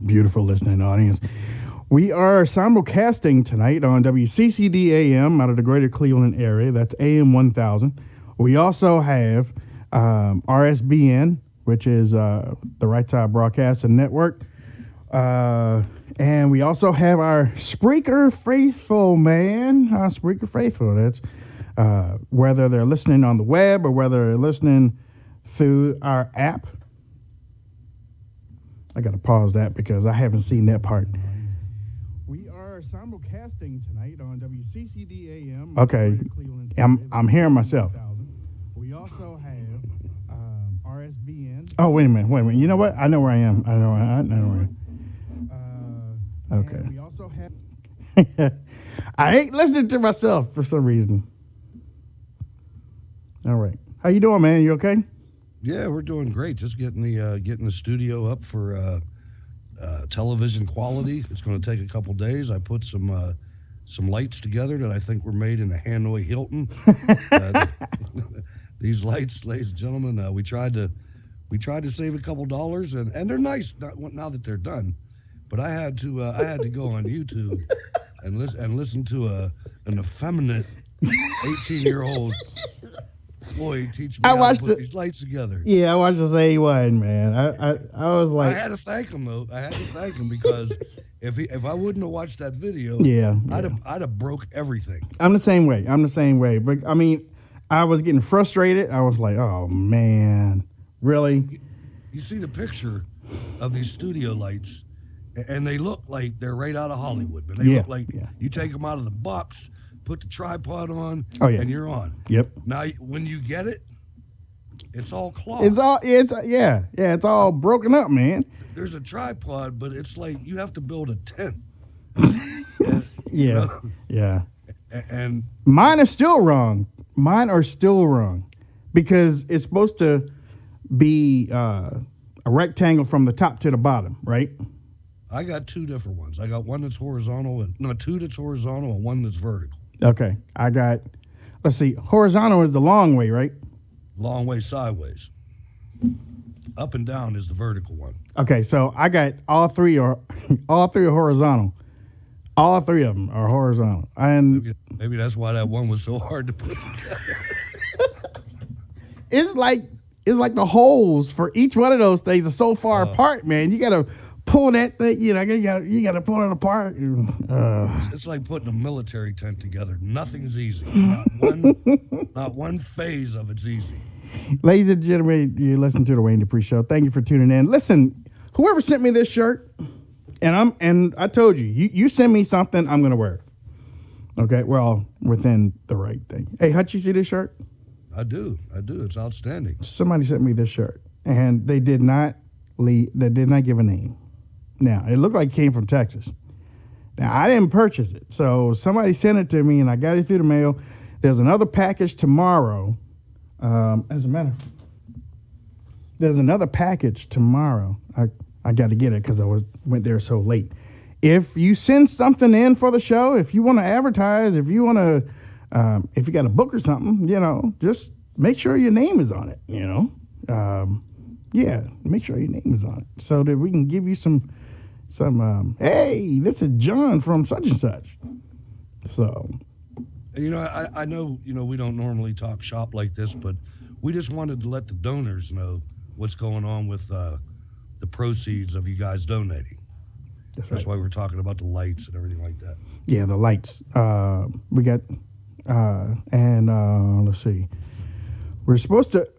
beautiful listening audience. We are simulcasting tonight on WCCD AM out of the greater Cleveland area. That's AM 1000. We also have RSBN, which is the Right Side Broadcasting Network. And we also have our Spreaker Faithful, man. Spreaker Faithful. That's whether they're listening on the web or whether they're listening through our app. I got to pause that because I haven't seen that part. We are simulcasting tonight on WCCD AM. Okay, I'm hearing myself. We also have RSBN. Oh, wait a minute. You know what? I know where I am. I know where I am. Okay. We also have. I ain't listening to myself for some reason. All right. How you doing, man? You okay? Yeah, we're doing great. Just getting the studio up for television quality. It's going to take a couple days. I put some lights together that I think were made in a Hanoi Hilton. These lights, ladies and gentlemen, we tried to save a couple dollars, and they're nice now that they're done. But I had to go on YouTube and listen to an effeminate 18-year-old boy teach me how to put these lights together. Yeah, I watched this A1, man. I was like, I had to thank him though. I had to thank him because if I wouldn't have watched that video, I'd have broke everything. I'm the same way. But I mean, I was getting frustrated. I was like, oh man, really? You see the picture of these studio lights, and they look like they're right out of Hollywood. But they look like you take them out of the box, put the tripod on, and you're on. Yep. Now, when you get it, it's all cloth. It's all broken up, man. There's a tripod, but it's like you have to build a tent. Yeah. And mine are still wrong. Because it's supposed to be a rectangle from the top to the bottom, right? I got two different ones. I got one that's horizontal two that's horizontal and one that's vertical. Okay. Let's see, horizontal is the long way, right? Long way sideways. Up and down is the vertical one. Okay, so I got all three are horizontal. All three of them are horizontal. And maybe that's why that one was so hard to put together. It's like the holes for each one of those things are so far apart, man. You gotta pull that thing, you gotta pull it apart. It's like putting a military tent together. Nothing's easy. Not one phase of it's easy. Ladies and gentlemen, you listen to the Wayne Dupree Show. Thank you for tuning in. Listen, whoever sent me this shirt, and I told you send me something, I'm gonna wear it. Okay, we're all within the right thing. Hey, Hutch, you see this shirt? I do. It's outstanding. Somebody sent me this shirt, and they did not give a name. Now, it looked like it came from Texas. Now, I didn't purchase it, so somebody sent it to me, and I got it through the mail. There's another package tomorrow. There's another package tomorrow. I got to get it because I went there so late. If you send something in for the show, if you want to advertise, if you want to, if you got a book or something, just make sure your name is on it. Make sure your name is on it so that we can give you some. Hey, this is John from such and such. So. I know, we don't normally talk shop like this, but we just wanted to let the donors know what's going on with the proceeds of you guys donating. That's why we're talking about the lights and everything like that. Yeah, the lights. We got, let's see.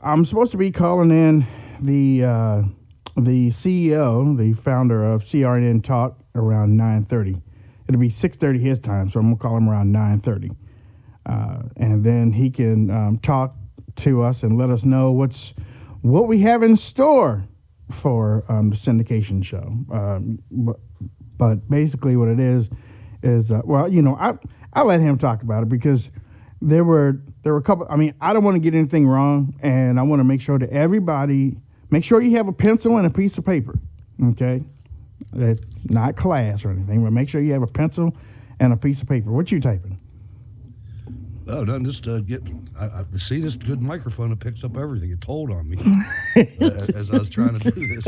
I'm supposed to be calling in the CEO, the founder of CRN Talk around 9:30. It'll be 6:30 his time, so I'm going to call him around 9:30. And then he can talk to us and let us know what we have in store for the syndication show. But basically what it is I let him talk about it because there were a couple. I mean, I don't want to get anything wrong, and I want to make sure that everybody make sure you have a pencil and a piece of paper. Okay, that's not class or anything, but make sure you have a pencil and a piece of paper. What you typing? Oh, no, just see this good microphone. It picks up everything. It told on me as I was trying to do this.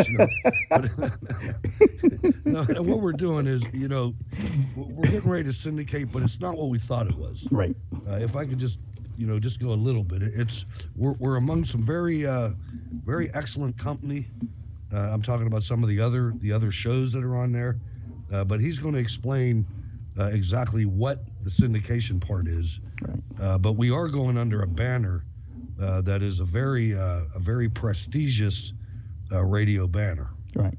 No, and what we're doing is, we're getting ready to syndicate, but it's not what we thought it was. Right. If I could just go a little bit. We're among some very excellent company. I'm talking about some of the other shows that are on there, but he's going to explain exactly what the syndication part is. Right. But we are going under a banner that is a very prestigious radio banner. Right.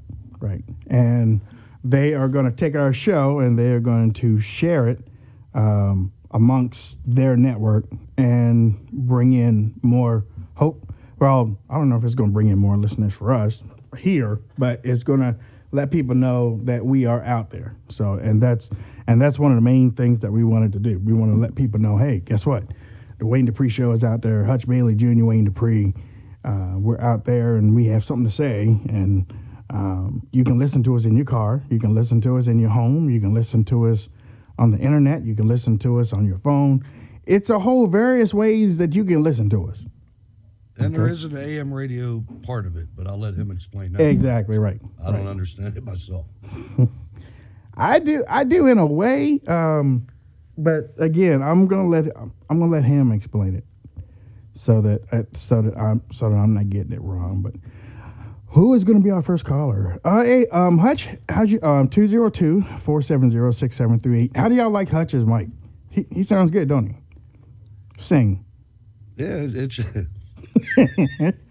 And they are going to take our show and they are going to share it amongst their network and bring in more hope. Well, I don't know if it's going to bring in more listeners for us here, but it's going to let people know that we are out there. So, and that's one of the main things that we wanted to do. We want to let people know, hey, guess what? The Wayne Dupree Show is out there. Hutch Bailey Jr., Wayne Dupree. We're out there and we have something to say. And you can listen to us in your car. You can listen to us in your home. You can listen to us on the internet. You can listen to us on your phone. It's a whole various ways that you can listen to us. And there is an AM radio part of it, but I'll let him explain that. Exactly right. I don't understand it myself. I do in a way, but again, I'm gonna let him explain it, so that I'm not getting it wrong. But who is going to be our first caller? Hey, Hutch, how'd you 202-470-6738. How do y'all like Hutch's mic? He sounds good, don't he? Sing. Yeah, it's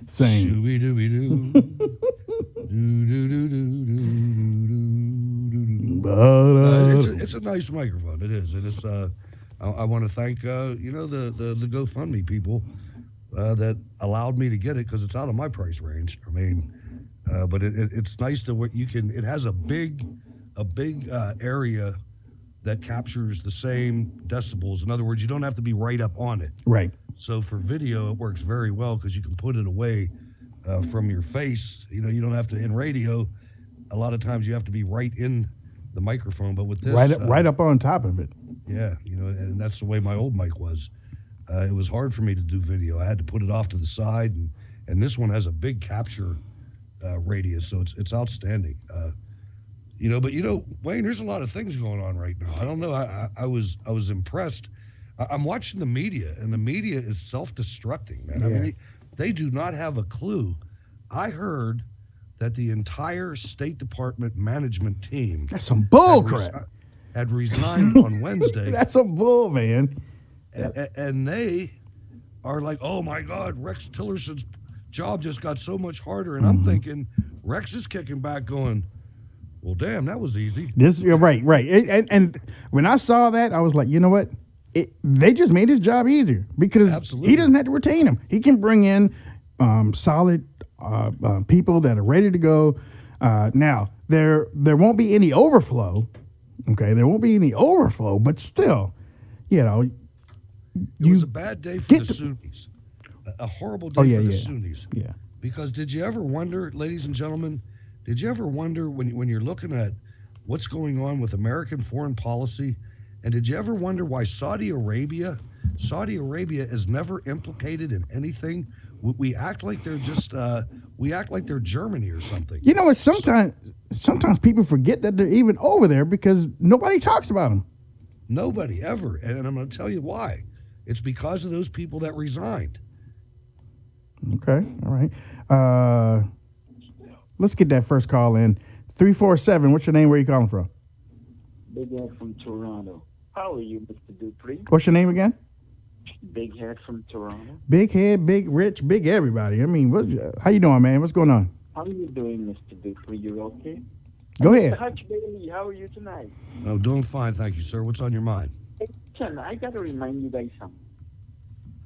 Sing. Shooby-dooby-doo. It's a nice microphone. It is. It is. I want to thank the GoFundMe people that allowed me to get it because it's out of my price range. I mean, but it's nice to what you can. It has a big area that captures the same decibels. In other words, you don't have to be right up on it. Right. So for video, it works very well because you can put it away from your face. You don't have to. In radio, a lot of times you have to be right in the microphone, but with this, right up on top of it. Yeah, and that's the way my old mic was. It was hard for me to do video. I had to put it off to the side, and this one has a big capture radius, so it's outstanding. But Wayne, there's a lot of things going on right now. I don't know. I was impressed. I'm watching the media, and the media is self-destructing, man. Yeah. I mean, they do not have a clue. I heard that the entire State Department management team That's some bull crap. Had resigned on Wednesday. That's some bull, man. And they are like, oh my God, Rex Tillerson's job just got so much harder. And I'm thinking, Rex is kicking back going, well, damn, that was easy. You're right. And when I saw that, I was like, you know what? They just made his job easier because Absolutely. he doesn't have to retain him. He can bring in solid people that are ready to go. Now, there won't be any overflow. Okay, there won't be any overflow, but still, It was a bad day for the Sunnis. A horrible day for the Sunnis. Yeah. Because did you ever wonder, ladies and gentlemen, when you're looking at what's going on with American foreign policy, and did you ever wonder why Saudi Arabia is never implicated in anything? We act like they're just we act like they're Germany or something. You know what? Sometimes people forget that they're even over there because nobody talks about them. Nobody ever, and I'm going to tell you why. It's because of those people that resigned. Okay, all right. Let's get that first call in. 347. What's your name? Where are you calling from? Big Head from Toronto. How are you, Mr. Dupree? What's your name again? Big Head from Toronto. Big head, big rich, big everybody. I mean, how you doing, man? What's going on? How are you doing, Mr. Dupree? You okay? Go ahead. Mr. Hutch Bailey, how are you tonight? Oh, doing fine, thank you, sir. What's on your mind? Hey, listen, I got to remind you guys something.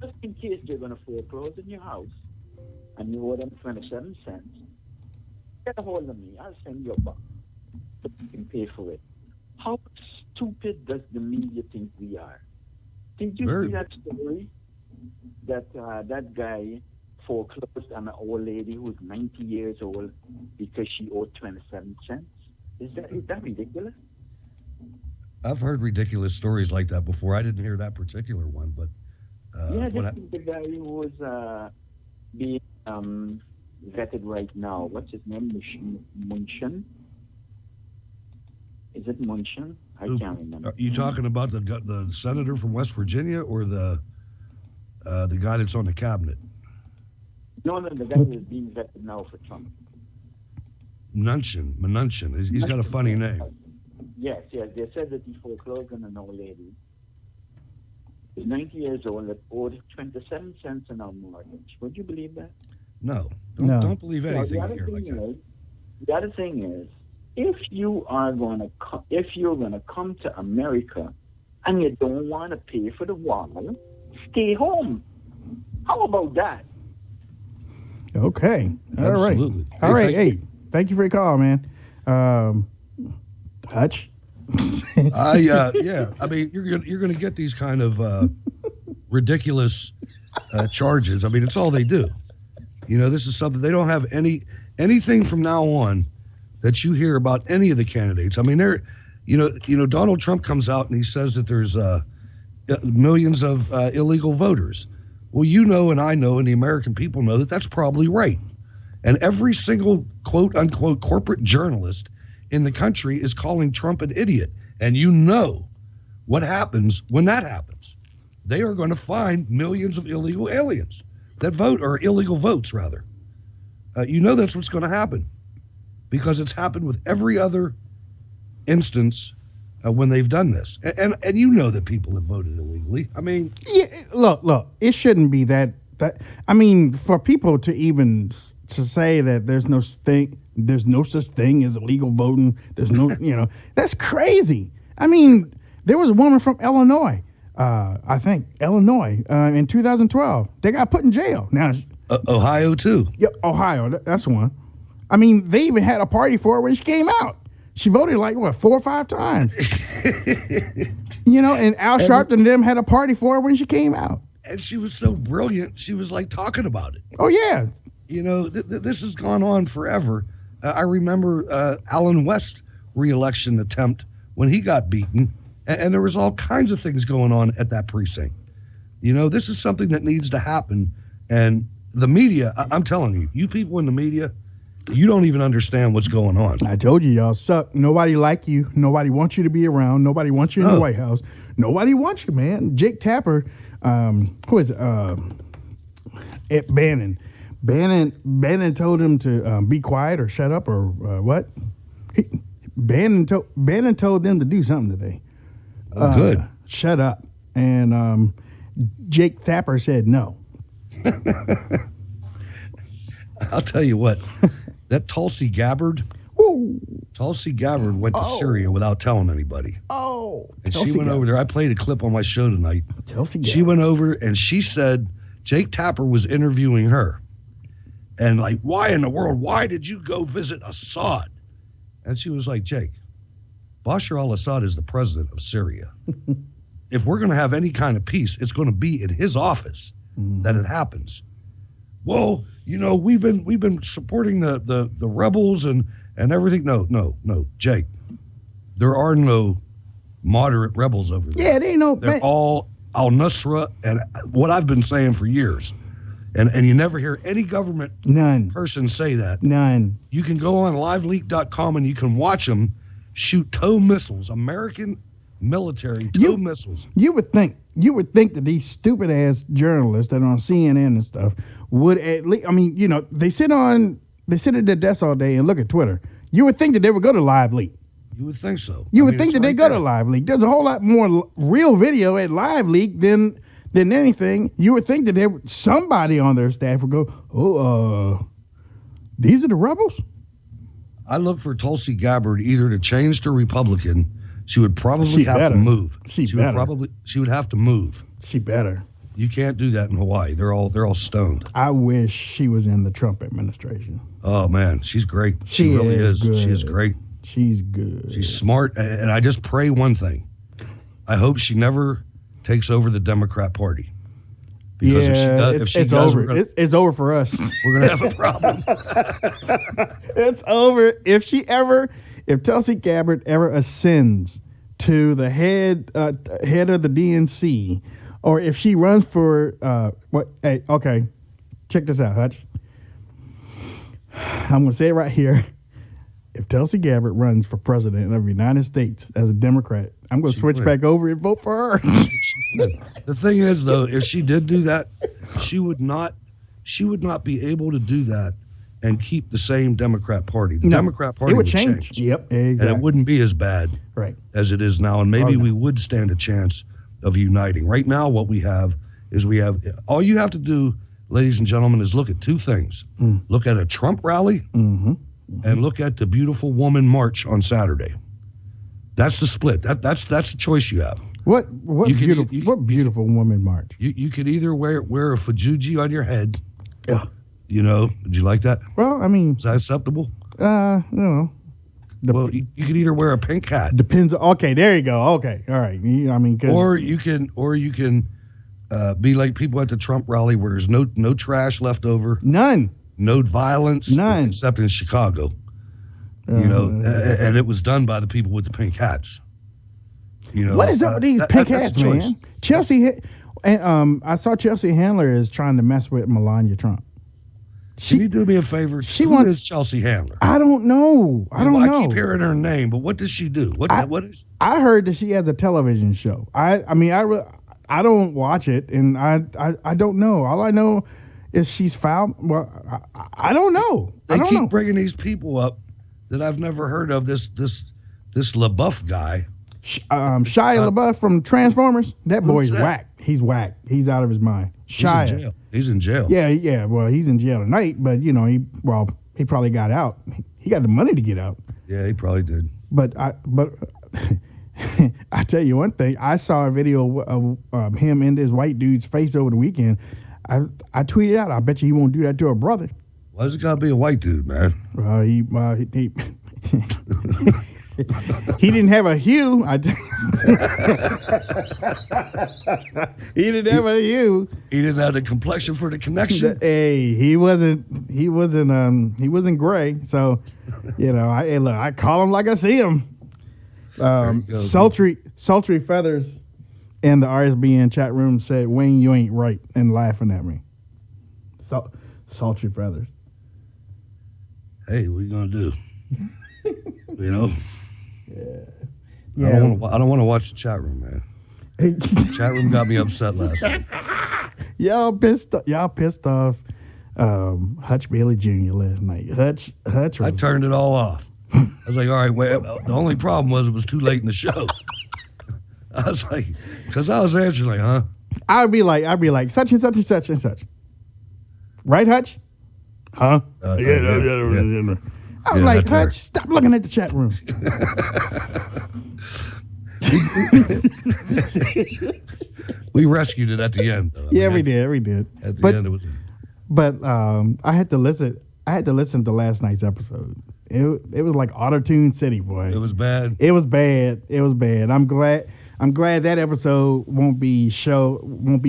Just in case you're going to foreclose in your house and you owe them 27 cents, get a hold of me. I'll send you a buck. But you can pay for it. How stupid does the media think we are? Did you see that story? That guy foreclosed on an old lady who's 90 years old because she owed 27 cents? Is that ridiculous? I've heard ridiculous stories like that before. I didn't hear that particular one, but Yeah, what this is the guy who was being vetted right now. What's his name? Munchin? Is it Munchin? I can't remember. Are you talking about the senator from West Virginia or the guy that's on the cabinet? No, the guy who is being vetted now for Trump. Mnuchin. He's got a funny name. Yes. They said that he foreclosed on an old lady. He's 90 years old that owed 27 cents on our mortgage. Would you believe that? No. No. Don't believe anything you hear like that. The other thing is, if you're gonna come to America and you don't want to pay for the wall, stay home. How about that? Okay. Absolutely. All right. Hey, thank you for your call, man. Hutch. Yeah. I mean, you're gonna get these kind of ridiculous charges. I mean, it's all they do. You know, this is something they don't have anything from now on that you hear about any of the candidates. I mean, Donald Trump comes out and he says that there's millions of illegal voters. Well, you know, and I know, and the American people know that that's probably right. And every single quote unquote corporate journalist in the country is calling Trump an idiot. And you know what happens when that happens. They are going to find millions of illegal aliens that vote, or illegal votes, rather. You know that's what's going to happen because it's happened with every other instance when they've done this. And you know that people have voted illegally. I mean... Yeah, look, it shouldn't be that I mean, for people to even to say that there's no such thing as illegal voting, there's no, that's crazy. I mean, there was a woman from Illinois, I think, in 2012. They got put in jail. Now, Ohio, too. Yeah, Ohio, that's the one. I mean, they even had a party for her when she came out. She voted 4 or 5 times. And Al Sharpton and them had a party for her when she came out. And she was so brilliant, she was talking about it. Oh, yeah. This has gone on forever. I remember Alan West's re-election attempt when he got beaten, and there was all kinds of things going on at that precinct. This is something that needs to happen. And the media, I'm telling you people in the media, you don't even understand what's going on. I told you, y'all suck. Nobody like you. Nobody wants you to be around. Nobody wants you in the White House. Nobody wants you, man. Jake Tapper, who is it? Bannon. Bannon told him to be quiet or shut up or what? Bannon told them to do something today. Good. Shut up. And Jake Tapper said no. I'll tell you what. That Tulsi Gabbard went to Syria without telling anybody. Oh. And she went over there. I played a clip on my show tonight. She went over and she said Jake Tapper was interviewing her. And why in the world? Why did you go visit Assad? And she was like, Jake, Bashar al-Assad is the president of Syria. If we're going to have any kind of peace, it's going to be in his office that it happens. Well, we've been supporting the rebels and everything. No, Jake. There are no moderate rebels over there. Yeah, they ain't no. They're all al-Nusra and what I've been saying for years. And you never hear any government person say that. None. You can go on liveleak.com and you can watch them shoot TOW missiles, American military TOW missiles. You would think that these stupid ass journalists that are on CNN and stuff would at least. I mean, they sit at their desk all day and look at Twitter. You would think that they would go to Live Leak. You would think so. You would think that they go to Live Leak. There's a whole lot more real video at Live Leak than anything. You would think that somebody on their staff would go, these are the rebels? I look for Tulsi Gabbard either to change to Republican. She would probably have to move. She would have to move. She better. You can't do that in Hawaii. They're all stoned. I wish she was in the Trump administration. Oh man, she's great. She really is. Good. She is great. She's good. She's smart, and I just pray one thing. I hope she never takes over the Democrat Party. Because if she does, it's over for us. We're gonna have a problem. It's over. If Tulsi Gabbard ever ascends to the head of the DNC, or if she runs for what? Hey, okay, check this out, Hutch. I'm gonna say it right here. If Tulsi Gabbard runs for president of the United States as a Democrat, I'm gonna switch back over and vote for her. The thing is, though, if she did do that, she would not be able to do that and keep the same Democrat Party. The Democrat Party would change. Yep, exactly. And it wouldn't be as bad as it is now. And maybe we would stand a chance of uniting. Right now, what we have is all you have to do, ladies and gentlemen, is look at two things. Look at a Trump rally and look at the beautiful woman march on Saturday. That's the split. That's the choice you have. What beautiful woman march. You could either wear a fajuji on your head. Yeah. You know, would you like that? Well, I mean, is that acceptable? You know. Well, you could either wear a pink hat. Depends. Okay, there you go. Okay, all right. I mean, or you can be like people at the Trump rally where there's no trash left over. None. No violence. None. Except in Chicago. You know, and it was done by the people with the pink hats. You know, what is up with these pink hats, man? Chelsea, and I saw Chelsea Handler is trying to mess with Melania Trump. Can you do me a favor? Who is Chelsea Handler? I don't know. I keep hearing her name, but what does she do? What is? I heard that she has a television show. I don't watch it, and I don't know. All I know is she's foul. Well, I don't know. They keep bringing these people up that I've never heard of. This LaBeouf guy. Shia LaBeouf from Transformers. That boy's whack. He's whack. He's out of his mind. Shia. He's in jail. Yeah. Well, he's in jail tonight, but you know, he probably got out. He got the money to get out. Yeah, he probably did. But I tell you one thing. I saw a video of him in this white dude's face over the weekend. I tweeted out, I bet you he won't do that to a brother. Why does it gotta be a white dude, man? He didn't have a hue. He didn't have a hue. He didn't have the complexion for the connection. Hey, he wasn't gray. So, you know, I call him like I see him. Sultry Feathers in the RSBN chat room said, "Wayne, you ain't right," and laughing at me. So, Sultry Feathers. Hey, what are you gonna do? You know. Yeah. I don't want to watch the chat room, man. The chat room got me upset last night. Y'all pissed off Hutch Bailey Jr. last night. Hutch I turned it all off. I was like, all right, well, the only problem was it was too late in the show. I was like, because I was answering like, huh? I'd be like, such and such and such and such. Right, Hutch? Huh? Yeah. I was like, Hutch, stop looking at the chat room. We rescued it at the end, though. We did. At the end, it was. But I had to listen to last night's episode. It was like Auto-Tune City, boy. It was bad. It was bad. I'm glad that episode won't be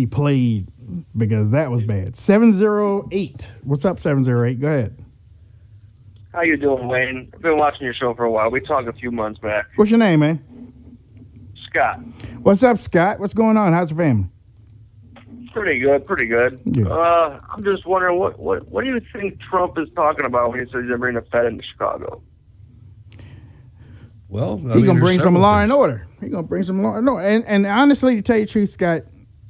played because that was bad. 708. What's up, 708? Go ahead. How you doing, Wayne? I've been watching your show for a while. We talked a few months back. What's your name, man? Scott. What's up, Scott? What's going on? How's your family? Pretty good. Yeah. I'm just wondering, what do you think Trump is talking about when he says he's going to bring the Fed into Chicago? Well, he's going to bring some law and order. He's going to bring some law and order. And honestly, to tell you the truth, Scott,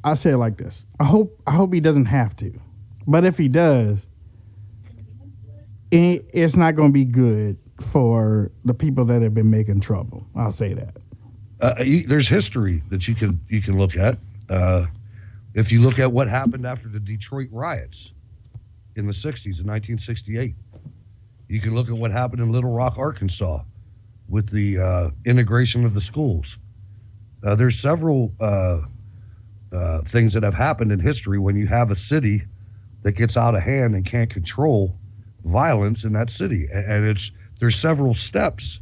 I'll say it like this. I hope he doesn't have to. But if he does, it's not going to be good for the people that have been making trouble. I'll say that. There's history that you can look at. If you look at what happened after the Detroit riots in the 60s, in 1968, you can look at what happened in Little Rock, Arkansas, with the integration of the schools. There's several things that have happened in history when you have a city that gets out of hand and can't control violence in that city. And there's several steps,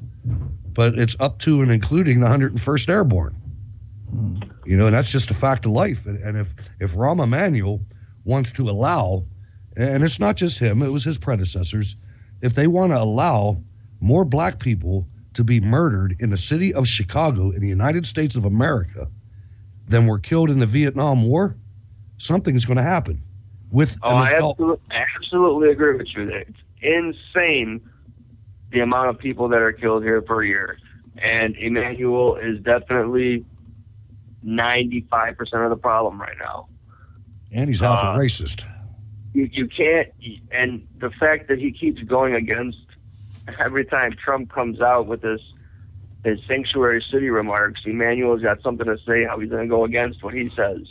but it's up to and including the 101st Airborne. You know, and that's just a fact of life. And if Rahm Emanuel wants to allow, and it's not just him, it was his predecessors, if they want to allow more black people to be murdered in the city of Chicago in the United States of America, than were killed in the Vietnam War, something's going to happen with I an adult. absolutely agree with you. It's insane the amount of people that are killed here per year. And Emmanuel is definitely 95% of the problem right now. And he's half a racist. You can't, and the fact that he keeps going against every time Trump comes out with his sanctuary city remarks, Emmanuel's got something to say how he's going to go against what he says.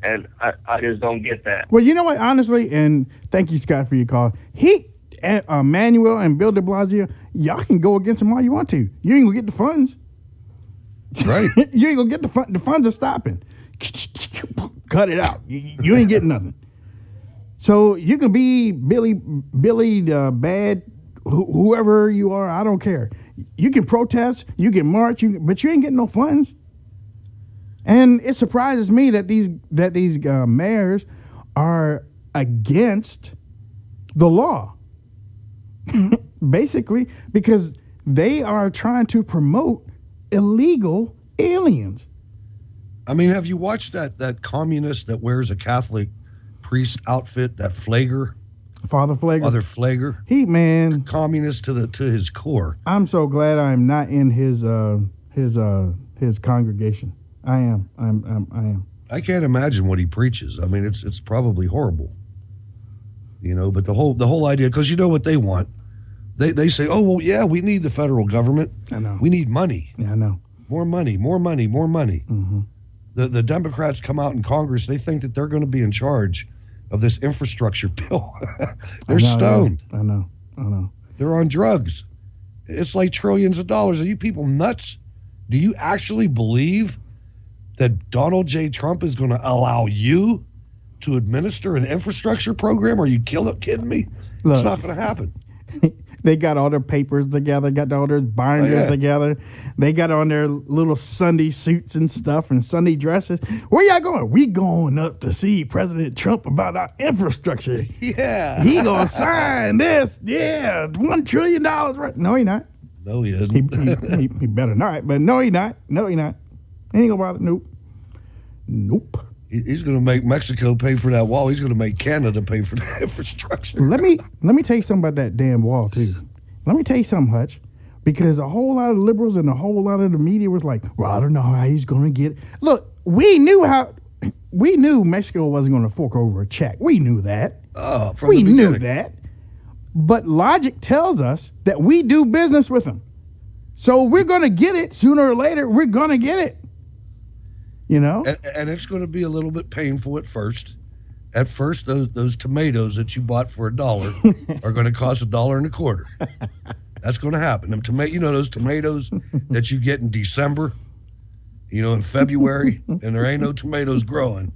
And I just don't get that. Well, you know what, honestly, and thank you, Scott, for your call. Manuel and Bill de Blasio, y'all can go against him all you want to. You ain't going to get the funds. Right. You ain't going to get the funds. The funds are stopping. Cut it out. You ain't getting nothing. So you can be Billy bad, whoever you are, I don't care. You can protest, you can march, but you ain't getting no funds. And it surprises me that these mayors are against the law, basically, because they are trying to promote illegal aliens. I mean, have you watched that communist that wears a Catholic priest outfit, that Flager? Father Flager. Father Flager. He, man, communist to his core. I'm so glad I'm not in his congregation. I am. I can't imagine what he preaches. I mean, it's probably horrible. You know, but the whole idea, because you know what they want. They say, oh, well, yeah, we need the federal government. I know. We need money. Yeah, I know. More money, more money, more money. Mm-hmm. The Democrats come out in Congress, they think that they're going to be in charge of this infrastructure bill. They're stoned. I know. They're on drugs. It's like trillions of dollars. Are you people nuts? Do you actually believe that Donald J. Trump is going to allow you to administer an infrastructure program? Are you kidding me? Look, it's not going to happen. They got all their papers together, got all their binders together. They got on their little Sunday suits and stuff and Sunday dresses. Where y'all going? We going up to see President Trump about our infrastructure. Yeah. He gonna sign this. Yeah, $1 trillion. Right? No, he not. No, he isn't. He better not. But no, he not. No, he not. He ain't gonna bother. Nope. He's going to make Mexico pay for that wall. He's going to make Canada pay for the infrastructure. Let me tell you something about that damn wall too. Let me tell you something, Hutch, because a whole lot of liberals and a whole lot of the media was like, "Well, I don't know how he's going to get it." Look, we knew Mexico wasn't going to fork over a check. We knew that. We knew that. But logic tells us that we do business with them, so we're going to get it sooner or later. We're going to get it. You know, and it's going to be a little bit painful at first. At first, those tomatoes that you bought for $1 are going to cost $1.25. That's going to happen. Those tomatoes that you get in December, in February, and there ain't no tomatoes growing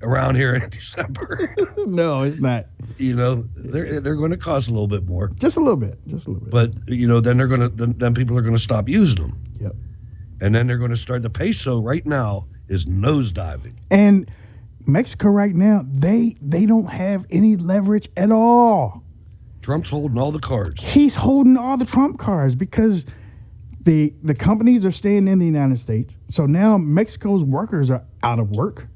around here in December. No, it's not. They're going to cost a little bit more. Just a little bit. But then people are going to stop using them. Yep. And then they're going to start. The peso right now is nosediving. And Mexico right now, they don't have any leverage at all. Trump's holding all the cards. He's holding all the Trump cards because the companies are staying in the United States. So now Mexico's workers are out of work.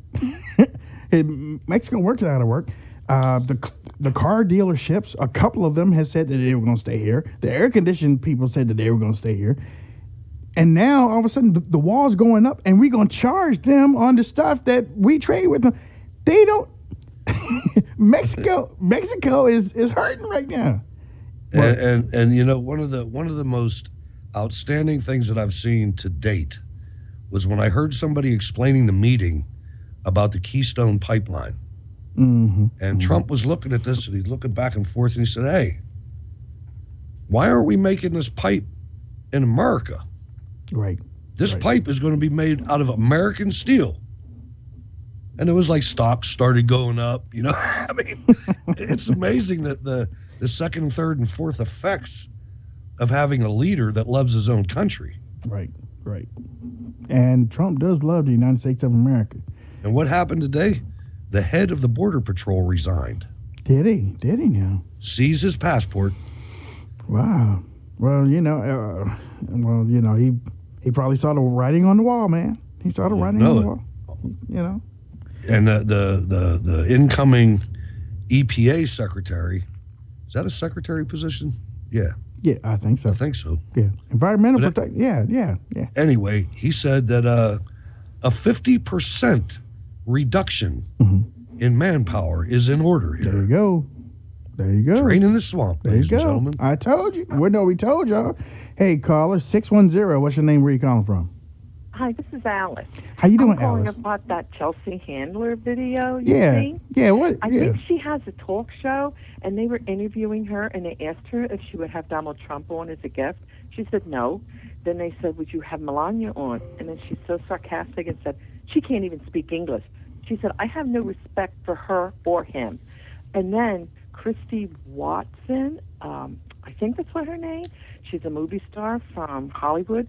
Mexican workers are out of work. The car dealerships, a couple of them has said that they were going to stay here. The air conditioning people said that they were going to stay here. And now, all of a sudden, the wall's going up, and we're going to charge them on the stuff that we trade with them. They don't. Mexico is hurting right now. And one of the most outstanding things that I've seen to date was when I heard somebody explaining the meeting about the Keystone Pipeline. Mm-hmm. And Trump was looking at this, and he's looking back and forth, and he said, "Hey, why aren't we making this pipe in America? Right. This pipe is going to be made out of American steel." And it was like stocks started going up. I mean, it's amazing that the second, third, and fourth effects of having a leader that loves his own country. Right. And Trump does love the United States of America. And what happened today? The head of the Border Patrol resigned. Did he? Did he now? Seized his passport. Wow. Well, he probably saw the writing on the wall, man. He saw the writing on the wall. You know. And the incoming EPA secretary, is that a secretary position? Yeah. Yeah, I think so. I think so. Yeah, environmental But protection. Yeah. Anyway, he said that a 50% reduction in manpower is in order here. There you go. Drain in the swamp, There ladies you and go. gentlemen. I told you. We told y'all. Hey, caller 610. What's your name? Where you calling from? Hi, this is Alice. How you doing, I'm calling Alice? about that Chelsea Handler video you Yeah. seen. Yeah. What? I yeah. think she has a talk show, and they were interviewing her, and they asked her if she would have Donald Trump on as a guest. She said no. Then they said, would you have Melania on? And then she's so sarcastic and said, she can't even speak English. She said, I have no respect for her or him. And then Christy Watson, I think that's what her name, she's a movie star from Hollywood.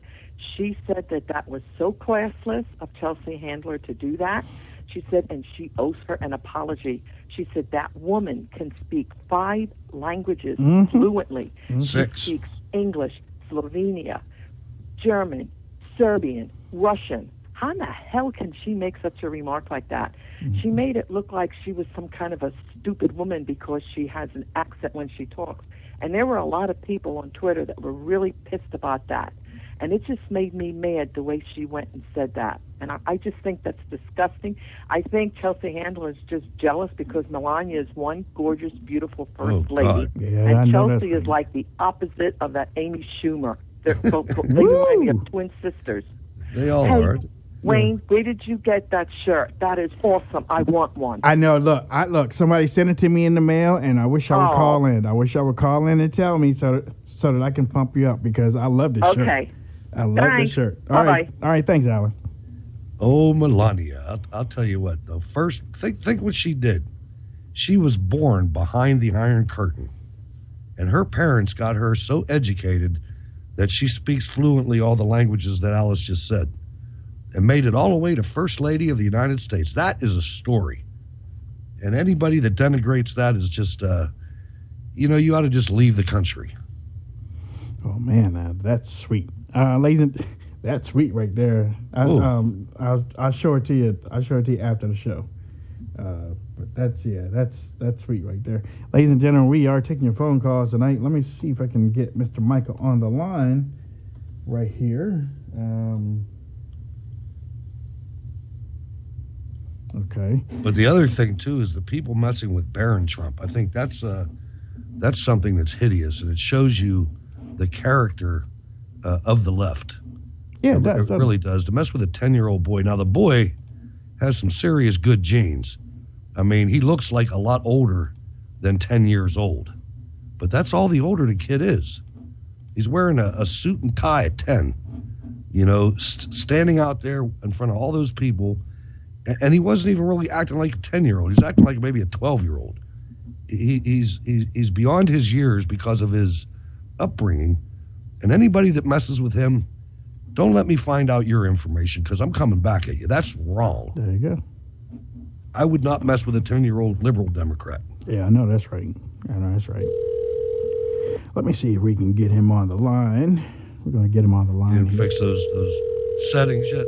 She said that was so classless of Chelsea Handler to do that. She said, and she owes her an apology. She said that woman can speak 5 languages fluently. She 6. speaks English, Slovenia, German, Serbian, Russian. How in the hell can she make such a remark like that? She made it look like she was some kind of a stupid woman because she has an accent when she talks. And there were a lot of people on Twitter that were really pissed about that. And it just made me mad the way she went and said that. And I just think that's disgusting. I think Chelsea Handler is just jealous because Melania is one gorgeous, beautiful first lady. God. Yeah, I And know that's Chelsea is right. like the opposite of that Amy Schumer. They remind me of twin sisters. They all Hey, are. Wayne, where did you get that shirt? That is awesome. I want one. I know. Look. Somebody sent it to me in the mail, and I wish I would Oh. call in. I wish I would call in and tell me so that I can pump you up because I love this shirt. Okay. I love this Thanks. shirt. All right. Bye-bye. All right. Thanks, Alice. Oh, Melania. I'll tell you what. The first, think what she did. She was born behind the Iron Curtain. And her parents got her so educated that she speaks fluently all the languages that Alice just said. And made it all the way to First Lady of the United States. That is a story. And anybody that denigrates that is just, you ought to just leave the country. Oh man, that's sweet. Ladies and that's sweet right there. I'll show it to you. I'll show it to you after the show. But that's sweet right there. Ladies and gentlemen, we are taking your phone calls tonight. Let me see if I can get Mr. Michael on the line right here. Okay. But the other thing too is the people messing with Barron Trump. I think that's something that's hideous, and it shows you the character of the left. Yeah, It really does. To mess with a 10-year-old boy. Now the boy has some serious good genes. I mean, he looks like a lot older than 10 years old, but that's all the older the kid is. He's wearing a suit and tie at 10. Standing out there in front of all those people. And he wasn't even really acting like a 10-year-old. He's acting like maybe a 12-year-old. He's beyond his years because of his upbringing. And anybody that messes with him, don't let me find out your information because I'm coming back at you. That's wrong. There you go. I would not mess with a 10-year-old liberal Democrat. Yeah, I know that's right. Let me see if we can get him on the line. We're going to get him on the line. And fix those settings yet?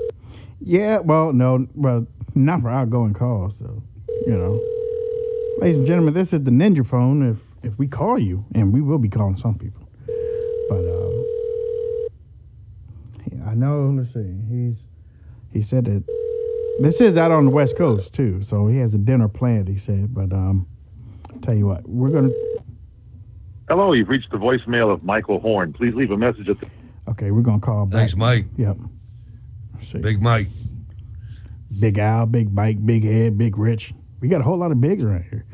Yeah, well, not for outgoing calls, though. Ladies and gentlemen, this is the Ninja phone. If we call you, and we will be calling some people, but I know. Let's see. He said that this is out on the West Coast too, so he has a dinner planned. He said, but I'll tell you what, we're gonna. Hello, you've reached the voicemail of Michael Horn. Please leave a message at the... Okay, we're gonna call back. Thanks, Mike. Yep. Let's see. Big Mike. Big Al, Big Mike, Big Ed, Big Rich. We got a whole lot of bigs around here.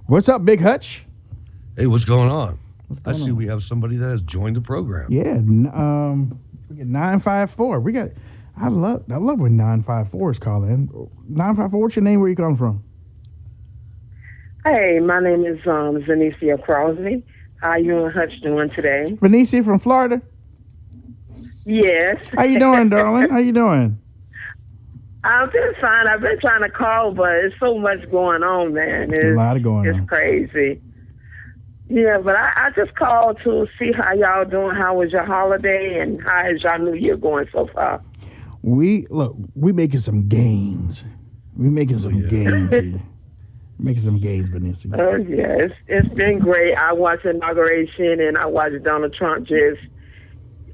What's up, Big Hutch? Hey, what's going on? I going see on? we have somebody that has joined the program. Yeah, we get 954. We got. I love when 954s call in. 954. What's your name? Where you calling from? Hey, my name is Zanicia Crosby. How you and Hutch doing today? Venicia from Florida. Yes. How you doing, darling? How you doing? I'm just fine. I've been trying to call, but it's so much going on, man. A lot of going It's on. crazy. Yeah, but I just called to see how y'all doing. How was your holiday, and how is y'all New Year going so far? We making some gains. We're making some gains here. Making some gains, Vanessa. Oh, yeah, it's been great. I watched the inauguration, and I watched Donald Trump just,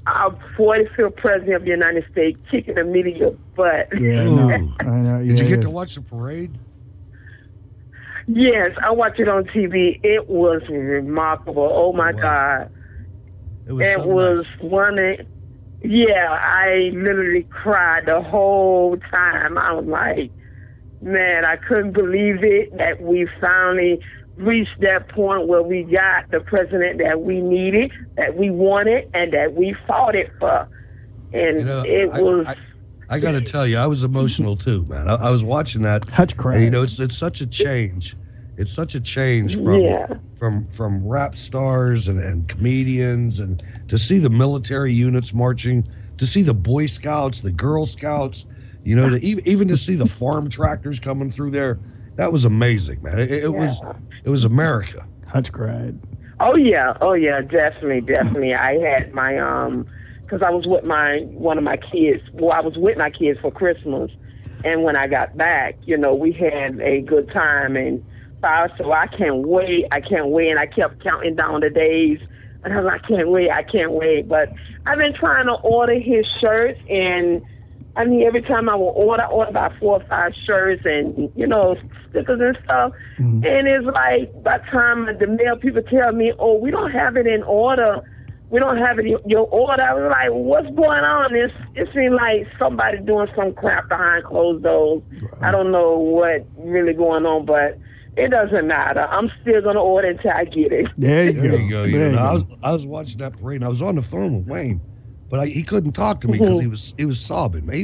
our 45th president of the United States, kicking the media butt. Yeah, I know. Did you get to watch the parade? Yes, I watched it on TV. It was remarkable. Oh, my God. It was It so was nice. one of, yeah, I literally cried the whole time. I was like, man, I couldn't believe it that we finally reached that point where we got the president that we needed, that we wanted, and that we fought it for. And it was... I got to tell you, I was emotional too, man. I was watching that. Hutch cried. And, you know, it's such a change. It's such a change from rap stars and comedians, and to see the military units marching, to see the Boy Scouts, the Girl Scouts, you know, to even to see the farm tractors coming through there. That was amazing, man. It was America. Hutch cried. Oh yeah, definitely. I had my because I was with one of my kids. Well, I was with my kids for Christmas, and when I got back, you know, we had a good time, and so I can't wait, and I kept counting down the days, and I was like, I can't wait. But I've been trying to order his shirts, and I mean, every time I will order about 4 or 5 shirts and, you know, stickers and stuff. Mm-hmm. And it's like, by the time the mail people tell me, oh, we don't have it in order. We don't have it in your order. I was like, what's going on? It seems like somebody doing some crap behind closed doors. Right. I don't know what really going on, but it doesn't matter. I'm still going to order until I get it. There you go. You know, I was watching that parade, and I was on the phone with Wayne. But he couldn't talk to me because he was sobbing. He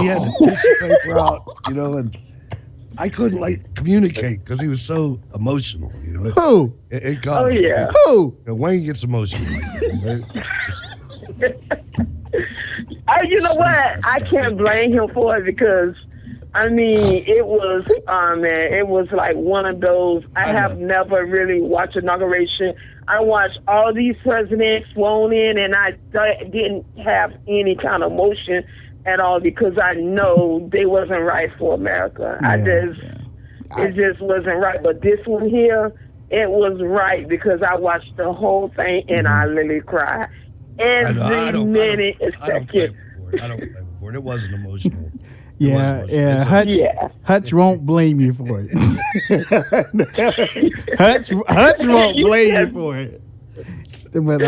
had the tissue paper out, you know, and I couldn't communicate because he was so emotional. You know, who? It got him. Yeah. Who? You know, Wayne gets emotional. You know what? I can't blame him for it because, I mean, it was like one of those. I have never really watched inauguration. I watched all these presidents sworn in, and I didn't have any kind of emotion at all because I know they wasn't right for America. It just wasn't right. But this one here, it was right because I watched the whole thing, and I literally cried every minute. I don't blame him for it. It wasn't emotional. Hutch won't blame you for it. Hutch won't blame you for it. But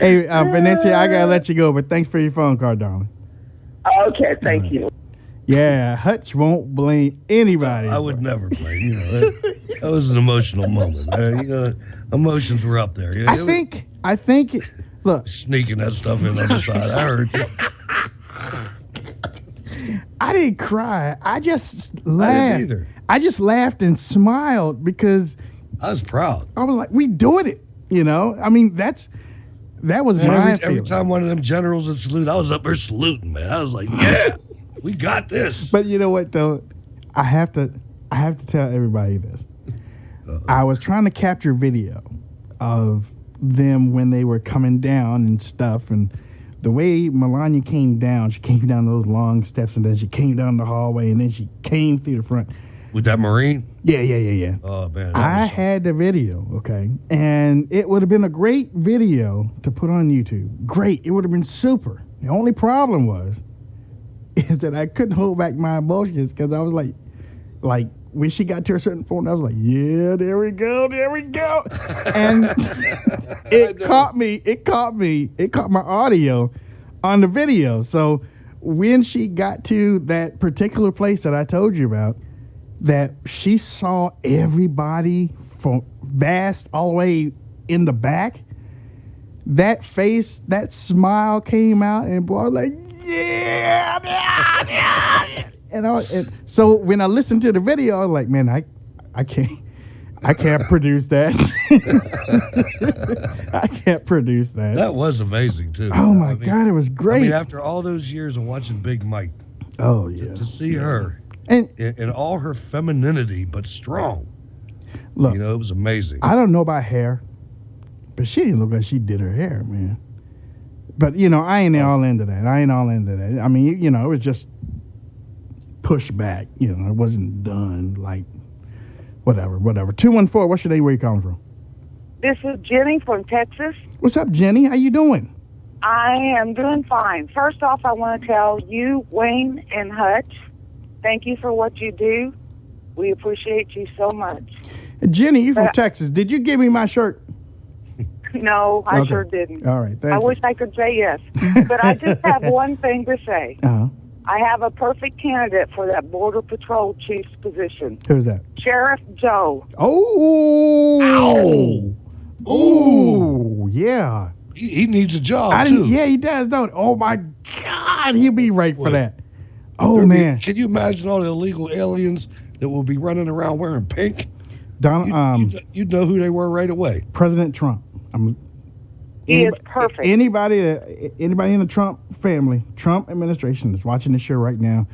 hey, Vanessa, I gotta let you go. But thanks for your phone call, darling. Okay, thank you. Yeah, Hutch won't blame anybody. I would never blame. You know, that was an emotional moment. You know, emotions were up there. You know, I think. Look, sneaking that stuff in on the side. I heard you. I didn't cry. I just laughed. I didn't either. I just laughed and smiled because I was proud. I was like, we doing it. You know? I mean, that was my every time one of them generals would salute, I was up there saluting, man. I was like, yeah, we got this. But you know what, though? I have to tell everybody this. I was trying to capture video of them when they were coming down and stuff, and the way Melania came down, she came down those long steps, and then she came down the hallway, and then she came through the front. With that Marine? Yeah. Oh, man. I had the video, okay? And it would have been a great video to put on YouTube. Great. It would have been super. The only problem is that I couldn't hold back my emotions because I was like, when she got to a certain point, I was like, yeah, there we go. And it caught my audio on the video. So when she got to that particular place that I told you about, that she saw everybody from vast all the way in the back, that face, that smile came out, and boy, I was like, yeah. And so when I listened to the video, I was like, man, I can't produce that. I can't produce that. That was amazing too. Oh my God, it was great. I mean, after all those years of watching Big Mike, oh yeah, to see her and in all her femininity but strong. Look, you know, it was amazing. I don't know about hair, but she didn't look like she did her hair, man. But you know, I ain't all into that. I mean, you know, it was just pushed back. You know, it wasn't done. Like, whatever. 214, what's your name? Where you calling from? This is Jenny from Texas. What's up, Jenny? How you doing? I am doing fine. First off, I want to tell you, Wayne and Hutch, thank you for what you do. We appreciate you so much. Jenny, you from Texas. Did you give me my shirt? No, I sure didn't. All right, thank I you. wish I could say yes. But I just have one thing to say. Uh-huh. I have a perfect candidate for that Border Patrol chief's position. Who's that? Sheriff Joe. Oh! Ow! Ooh, yeah. He needs a job, too. Yeah, he does, don't he? Oh, my God. He'll be right for that. Oh, There'd man. Can you imagine all the illegal aliens that will be running around wearing pink? You'd know who they were right away. President Trump. He is perfect. Anybody in the Trump family, Trump administration that's watching this show right now,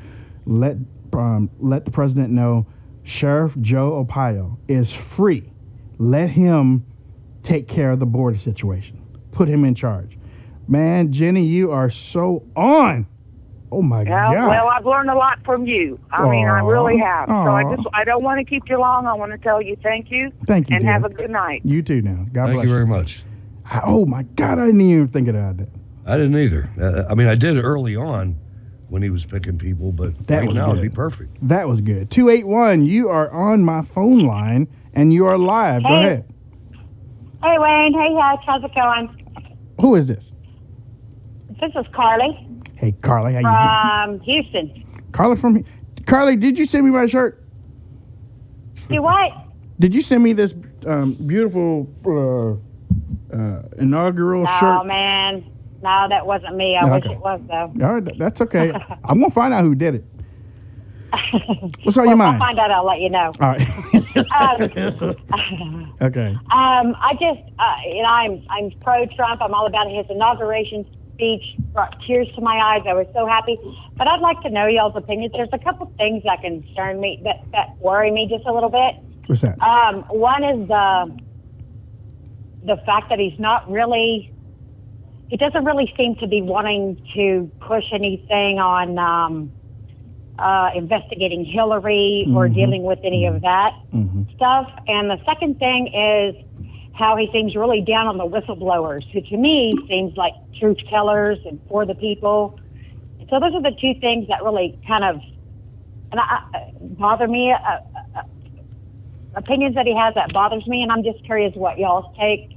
let the president know Sheriff Joe Arpaio is free. Let him take care of the border situation. Put him in charge. Man, Jenny, you are so on. Oh my God. Well, I've learned a lot from you. I mean, I really have. So I don't want to keep you long. I want to tell you thank you. Thank you, and dear. have a good night. You too now. God bless you. Thank you very much. Oh my God, I didn't even think about that. I didn't either. I mean, I did early on when he was picking people, but right now it'd be perfect. That was good. 281, you are on my phone line and you are live. Go ahead. Hey, Wayne. Hey, Hutch. How's it going? Who is this? This is Carly. Hey, Carly, how you doing? From Houston. Carly, did you send me my shirt? Do what? Did you send me this beautiful inaugural shirt? No, man. No, that wasn't me. I wish it was, though. All right, that's okay. I'm going to find out who did it. What's on your mind? I'll find out. I'll let you know. All right. Okay. I just, I'm pro-Trump. I'm all about his inauguration speech. Brought tears to my eyes. I was so happy. But I'd like to know y'all's opinions. There's a couple things that concern me, that worry me just a little bit. What's that? One is the fact that he doesn't really seem to be wanting to push anything on investigating Hillary or dealing with any of that stuff. And the second thing is how he seems really down on the whistleblowers, who to me seems like truth tellers and for the people. So those are the two things that really kind of bother me. Opinions that he has that bothers me, and I'm just curious what y'all's take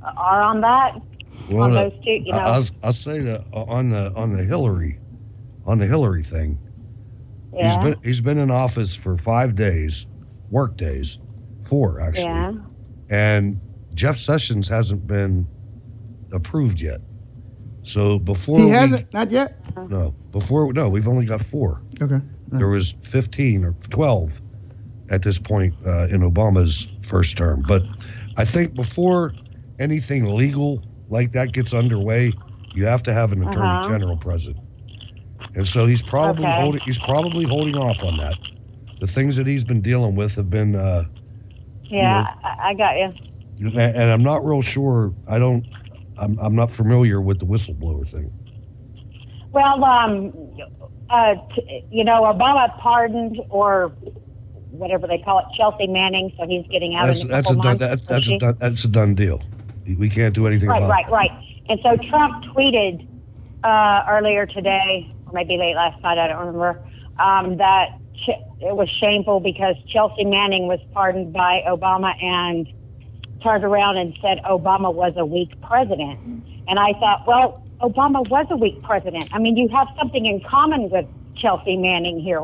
are on that. Well, on those two, I'll say that on the Hillary thing. Yeah. He's been in office for 5 days, work days, 4 actually. Yeah. And Jeff Sessions hasn't been approved yet. So before he hasn't, not yet. No, we've only got 4. Okay. There was 15 or 12 at this point in Obama's first term. But I think before anything legal like that gets underway, you have to have an attorney general present. And so he's probably holding off on that. The things that he's been dealing with have been I got you. And I'm not real sure. I'm not familiar with the whistleblower thing. Well, Obama pardoned, or whatever they call it, Chelsea Manning, so he's getting out in a couple months. That's a done deal. We can't do anything about that. Right. And so Trump tweeted earlier today, or maybe late last night, I don't remember, that it was shameful because Chelsea Manning was pardoned by Obama and turned around and said Obama was a weak president. And I thought, well, Obama was a weak president. I mean, you have something in common with Chelsea Manning here.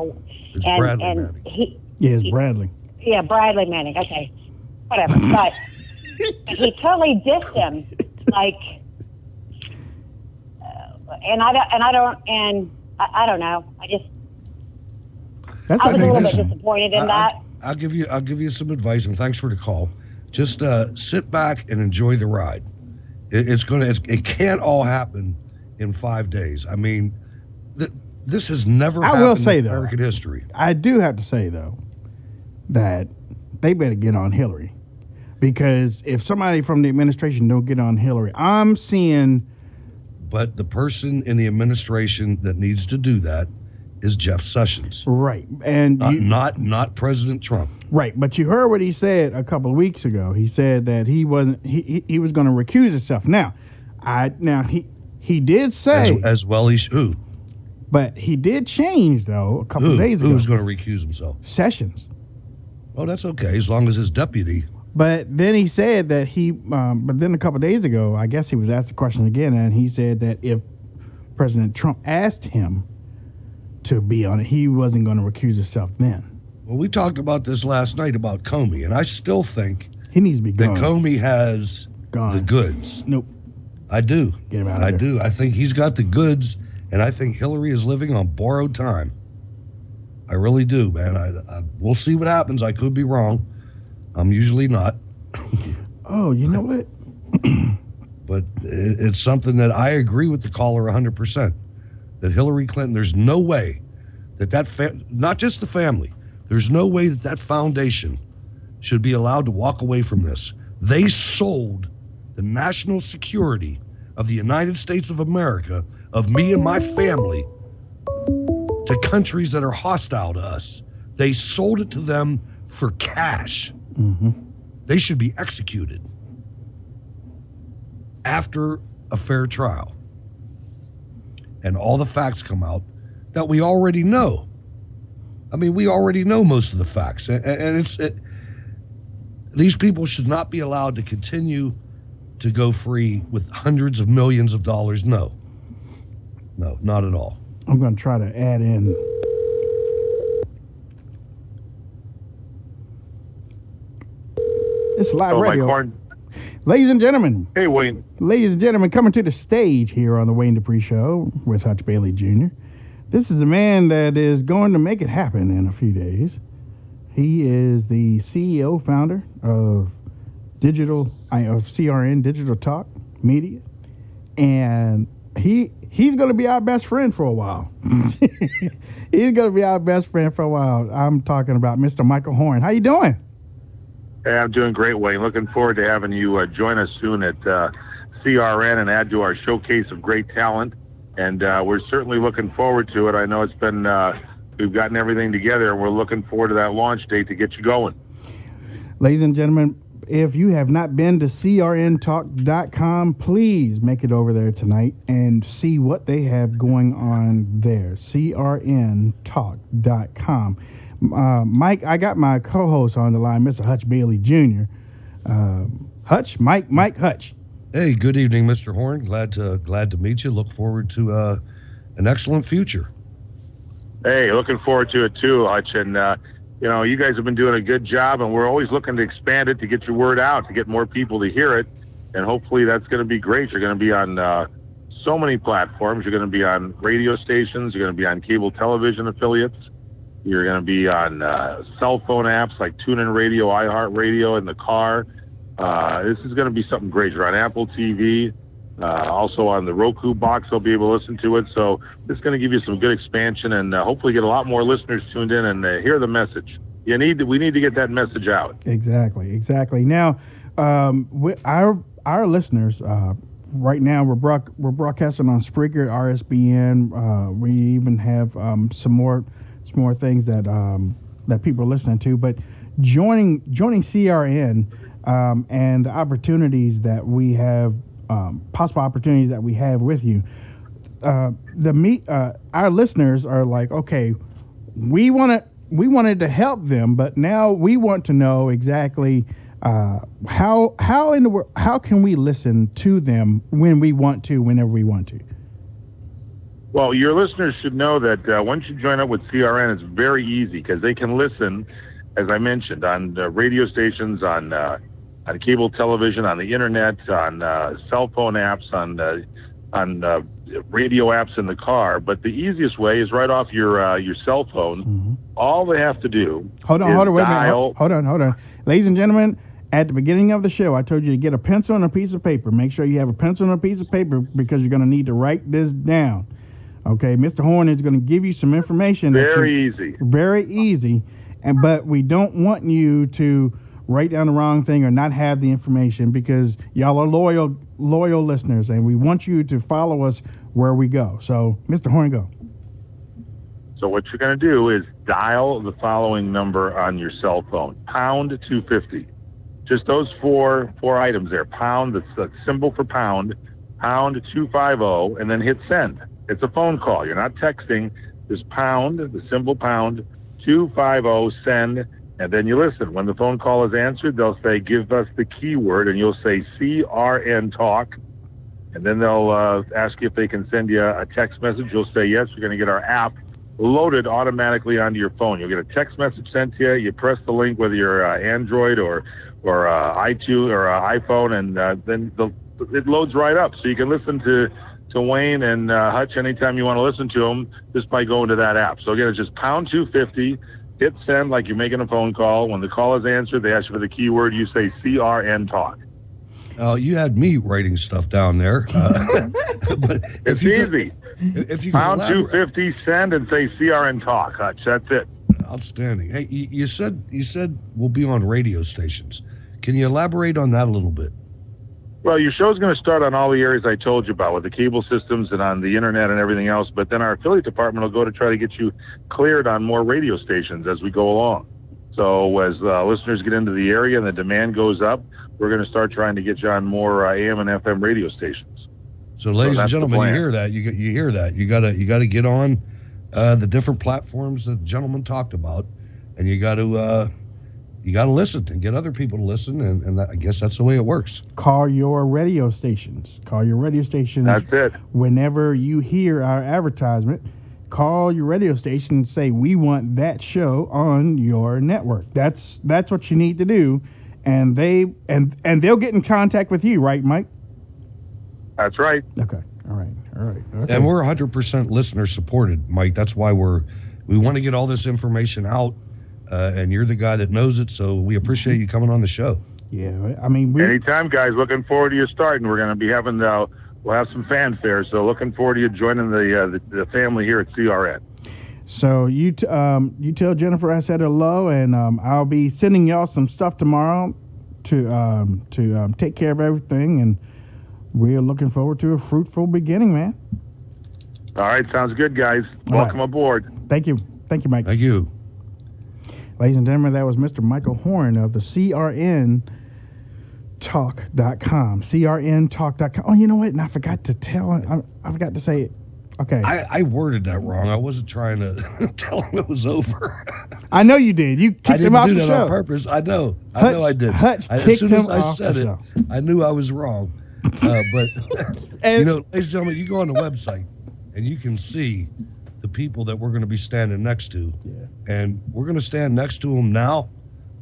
It's Bradley Manning. It's Bradley. Yeah, Bradley Manning. Okay, whatever. But he totally dissed him, like, I don't know. I was a little bit disappointed in that. I'll give you some advice, and thanks for the call. Just sit back and enjoy the ride. It can't all happen in 5 days. I mean, this has never happened in American history. I do have to say, though, that they better get on Hillary. Because if somebody from the administration don't get on Hillary, I'm seeing... But the person in the administration that needs to do that is Jeff Sessions. Right. And not President Trump. Right. But you heard what he said a couple of weeks ago. He said that he was going to recuse himself. Now he did say as well who? But he did change though a couple of days ago. Who's going to recuse himself? Sessions. Oh, that's okay as long as his deputy. But then he said that but then a couple of days ago, I guess he was asked the question again, and he said that if President Trump asked him to be on it, he wasn't going to recuse himself then. Well, we talked about this last night about Comey, and I still think he needs to be gone. That Comey has the goods. Nope. I do. Get him out of there. I do. I think he's got the goods, and I think Hillary is living on borrowed time. I really do, man. We'll see what happens. I could be wrong. I'm usually not. Oh, you know what? But it's something that I agree with the caller 100%. That Hillary Clinton, there's no way that not just the family, there's no way that foundation should be allowed to walk away from this. They sold the national security of the United States of America, of me and my family, to countries that are hostile to us. They sold it to them for cash. Mm-hmm. They should be executed after a fair trial. And all the facts come out that we already know. I mean, we already know most of the facts. And these people should not be allowed to continue to go free with hundreds of millions of dollars. No, not at all. I'm going to try to add in. It's live radio. Ladies and gentlemen. Hey, Wayne. Ladies and gentlemen, coming to the stage here on the Wayne Dupree Show with Hutch Bailey Jr. This is the man that is going to make it happen in a few days. He is the CEO, founder of CRN, Digital Talk Media. And he's going to be our best friend for a while. He's going to be our best friend for a while. I'm talking about Mr. Michael Horn. How you doing? Hey, I'm doing great, Wayne. Looking forward to having you join us soon at CRN and add to our showcase of great talent. And we're certainly looking forward to it. I know it's been, we've gotten everything together, and we're looking forward to that launch date to get you going. Ladies and gentlemen, if you have not been to crntalk.com, please make it over there tonight and see what they have going on there. crntalk.com. Mike, I got my co-host on the line, Mr. Hutch Bailey Jr. Mike Hutch. Hey, good evening, Mr. Horn. Glad to meet you. Look forward to an excellent future. Hey, looking forward to it too, Hutch. And you guys have been doing a good job, and we're always looking to expand it to get your word out, to get more people to hear it. And hopefully that's going to be great. You're going to be on so many platforms. You're going to be on radio stations. You're going to be on cable television affiliates. You're going to be on cell phone apps like TuneIn Radio, iHeartRadio, in the car. This is going to be something great. You're on Apple TV, also on the Roku box. They'll be able to listen to it. So this is going to give you some good expansion, and hopefully get a lot more listeners tuned in and hear the message. We need to get that message out. Exactly. Now, our listeners. Right now, we're broadcasting on Spreaker, RSBN. We even have some more things that people are listening to. But joining CRN and the opportunities that we have, possible opportunities that we have with you, our listeners are like, okay, we wanted to help them, but now we want to know exactly how can we listen to them when we want to, whenever we want to. Well, your listeners should know that once you join up with CRN, it's very easy because they can listen, as I mentioned, on radio stations, on cable television, on the internet, on cell phone apps, on radio apps in the car. But the easiest way is right off your cell phone. Mm-hmm. All they have to do hold on, wait a minute. Hold on. Ladies and gentlemen, at the beginning of the show, I told you to get a pencil and a piece of paper. Make sure you have a pencil and a piece of paper because you're going to need to write this down. Okay, Mr. Horn is going to give you some information. Very easy. But we don't want you to write down the wrong thing or not have the information because y'all are loyal listeners, and we want you to follow us where we go. So, Mr. Horn, go. So what you're going to do is dial the following number on your cell phone, pound 250. Just those four items there. Pound, that's the symbol for pound 250, and then hit send. It's a phone call. You're not texting. Just pound, the symbol pound 250, send, and then you listen. When the phone call is answered, they'll say, give us the keyword, and you'll say CRN talk. And then they'll ask you if they can send you a text message. You'll say yes. You're going to get our app loaded automatically onto your phone. You'll get a text message sent to you. You press the link, whether you're Android or iTunes or iPhone, and then it loads right up. So you can listen to Wayne and Hutch anytime you want to listen to them just by going to that app. So again, it's just pound 250, hit send like you're making a phone call. When the call is answered, they ask you for the keyword. You say CRN talk. You had me writing stuff down there. But it's easy. If you pound 250, send, and say CRN talk, Hutch. That's it. Outstanding. Hey, you said we'll be on radio stations. Can you elaborate on that a little bit? Well, your show's going to start on all the areas I told you about with the cable systems and on the internet and everything else, but then our affiliate department will go to try to get you cleared on more radio stations as we go along. So as listeners get into the area and the demand goes up, we're going to start trying to get you on more AM and FM radio stations. So, ladies and gentlemen, you hear that? You hear that? You gotta get on the different platforms that the gentleman talked about, and you got to listen and get other people to listen, and I guess that's the way it works. Call your radio stations. Call your radio stations. That's it. Whenever you hear our advertisement, call your radio station and say, we want that show on your network. That's what you need to do, and they'll get in contact with you, right, Mike? That's right. Okay. All right. Okay. And we're 100% listener supported, Mike. That's why we want to get all this information out, and you're the guy that knows it. So we appreciate you coming on the show. Yeah, I mean, anytime, guys. Looking forward to you starting. We're going to be having we'll have some fanfare. So looking forward to you joining the family here at CRN. So you tell Jennifer I said hello, and I'll be sending y'all some stuff tomorrow to take care of everything, and we're looking forward to a fruitful beginning, man. All right, sounds good, guys. Welcome aboard. Thank you, Mike. Thank you. Ladies and gentlemen, that was Mr. Michael Horn of the CRN Talk.com. CRNTalk.com. Oh, you know what? And I forgot to I forgot to say it. Okay. I worded that wrong. I wasn't trying to tell him it was over. I know you did. You kicked him off the show. I didn't do that on purpose. I know I did. Hutch as soon as I said it, I knew I was wrong. But, ladies and gentlemen, you go on the website and you can see the people that we're going to be standing next to. Yeah. And we're going to stand next to them now,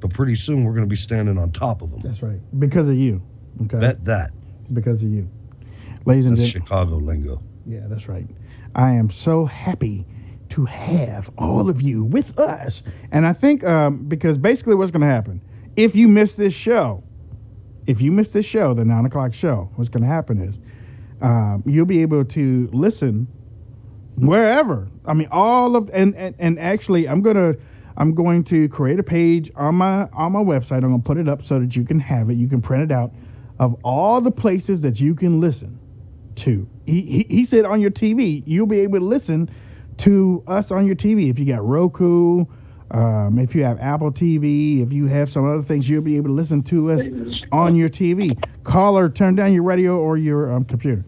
but pretty soon we're going to be standing on top of them. That's right. Because of you. Okay. Bet that. Because of you. Ladies and gentlemen. Chicago lingo. Yeah, that's right. I am so happy to have all of you with us. And I think because basically what's going to happen, if you miss this show, the 9 o'clock show, what's going to happen is you'll be able to listen wherever. I mean, all of and actually, I'm going to create a page on my website. I'm going to put it up so that you can have it. You can print it out of all the places that you can listen to. He said on your TV, you'll be able to listen to us on your TV. If you got Roku, if you have Apple TV, if you have some other things, you'll be able to listen to us on your TV. Call or turn down your radio or your computer.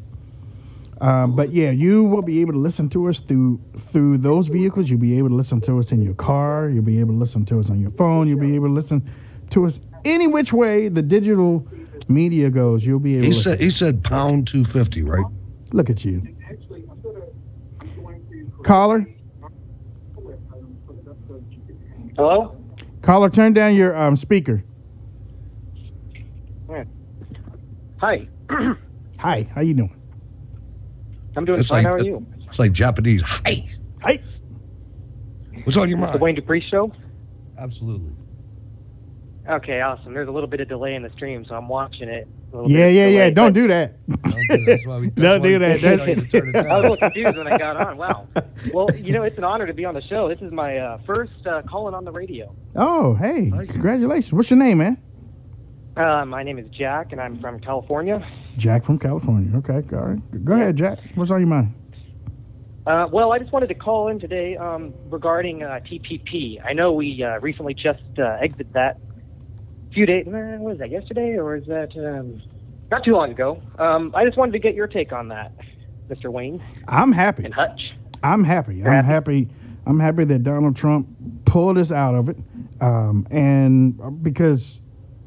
But yeah, you will be able to listen to us through those vehicles. You'll be able to listen to us in your car. You'll be able to listen to us on your phone. You'll be able to listen to us any which way the digital media goes. You'll be able to He said pound 250, right? Look at you. Caller? Hello? Caller, turn down your speaker. Hi. Hi, how you doing? I'm doing fine. How are you? It's like Japanese. Hi. Hi. What's on your mind? The Wayne Dupree Show? Absolutely. Okay, awesome. There's a little bit of delay in the stream, so I'm watching it. Yeah. Don't do that. Don't do that. I was a little confused when I got on. Wow. Well, it's an honor to be on the show. This is my first calling on the radio. Oh, hey. Congratulations. What's your name, man? My name is Jack, and I'm from California. Jack from California. Okay, all right. Go ahead, Jack. What's on your mind? Well, I just wanted to call in today regarding TPP. I know we recently just exited that few days. What was that, yesterday, or is that not too long ago? I just wanted to get your take on that, Mr. Wayne. I'm happy. And Hutch. I'm happy. I'm happy. I'm happy that Donald Trump pulled us out of it, and because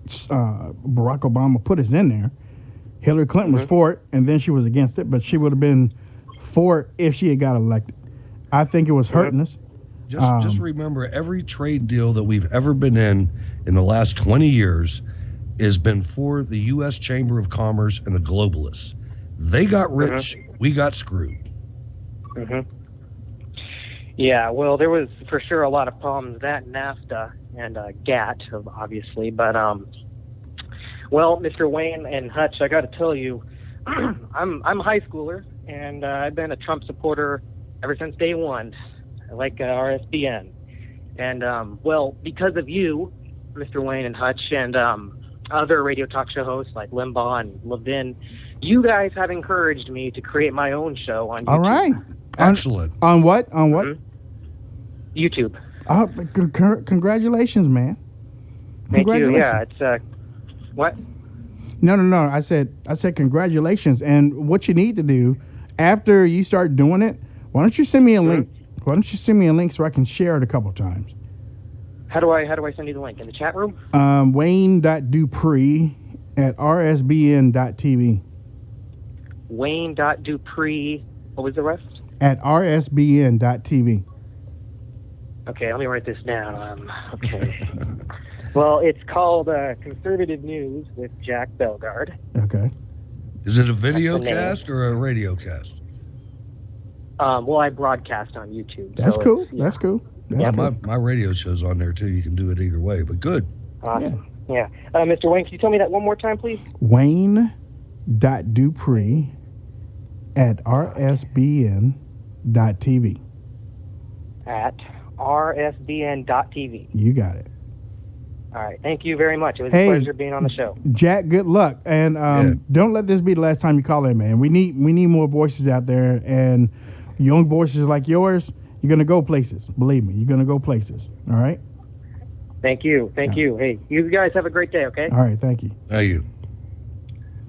Barack Obama put us in there. Hillary Clinton was for it, and then she was against it, but she would have been for it if she had got elected. I think it was hurting us. Just remember, every trade deal that we've ever been in the last 20 years has been for the U.S. Chamber of Commerce and the globalists. They got rich, we got screwed. Yeah, well, there was for sure a lot of problems that NAFTA and GATT, obviously, but well, Mr. Wayne and Hutch, I got to tell you, I'm a high schooler, and I've been a Trump supporter ever since day one. I like RSBN, and well, because of you, Mr. Wayne and Hutch, and other radio talk show hosts like Limbaugh and Levin, you guys have encouraged me to create my own show on YouTube. All right. Excellent. On what? On what? YouTube. Oh, congratulations, man. Thank you. Yeah, it's what? No. I said congratulations. And what you need to do after you start doing it, why don't you send me a link? Why don't you send me a link so I can share it a couple times? How do I send you the link in the chat room? Wayne.Dupree at rsbn.tv. Wayne.Dupree. What was the rest? At rsbn.tv. Okay, let me write this down. Okay. Well, it's called Conservative News with Jack Belgard. Okay. Is it a video cast or a radio cast? Well, I broadcast on YouTube. That's cool. That's cool. My radio show's on there too. You can do it either way, but good. Awesome. Yeah. Mr. Wayne, can you tell me that one more time, please? Wayne.Dupree at rsbn.tv. At rsbn.tv. You got it. All right. Thank you very much. It was a pleasure being on the show. Jack, good luck. And don't let this be the last time you call in, man. We need more voices out there. And young voices like yours, you're going to go places. Believe me, you're going to go places. All right? Thank you. Thank you. Hey, you guys have a great day, okay? All right. Thank you. Thank you.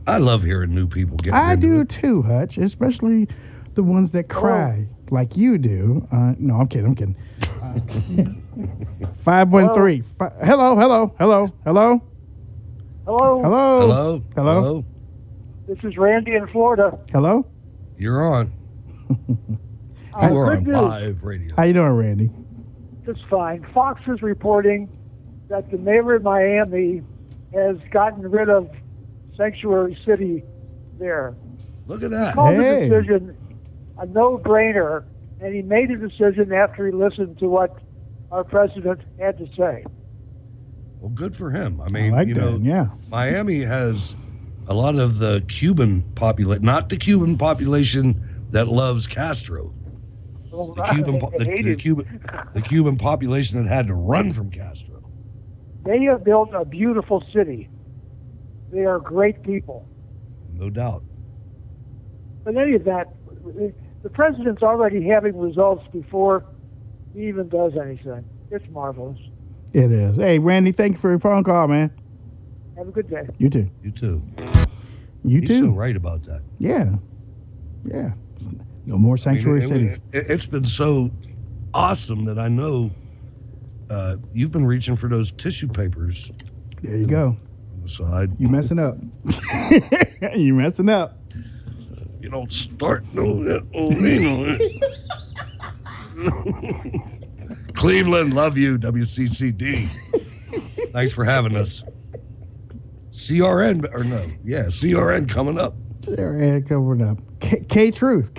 I love hearing new people get I do too, Hutch, especially the ones that cry like you do. No, I'm kidding. 513. Hello. This is Randy in Florida. Hello. You're on. You are on live radio. How you doing, Randy? Just fine. Fox is reporting that the mayor of Miami has gotten rid of Sanctuary City there. Look at that. He called the decision a no-brainer, and he made a decision after he listened to what our president had to say. Well, good for him. I mean, yeah. Miami has a lot of the Cuban population, not the Cuban population that loves Castro. The Cuban population that had to run from Castro. They have built a beautiful city. They are great people. No doubt. But any of that, the president's already having results before he even does anything. It's marvelous. It is. Hey, Randy, thank you for your phone call, man. Have a good day. You too. You too. He's so right about that. Yeah. No more sanctuary cities. It's been so awesome that I know you've been reaching for those tissue papers. There you go. On the side. You messing up. You messing up. You don't start no. Cleveland, love you, WCCD. Thanks for having us. CRN coming up. CRN coming up. K-Truth.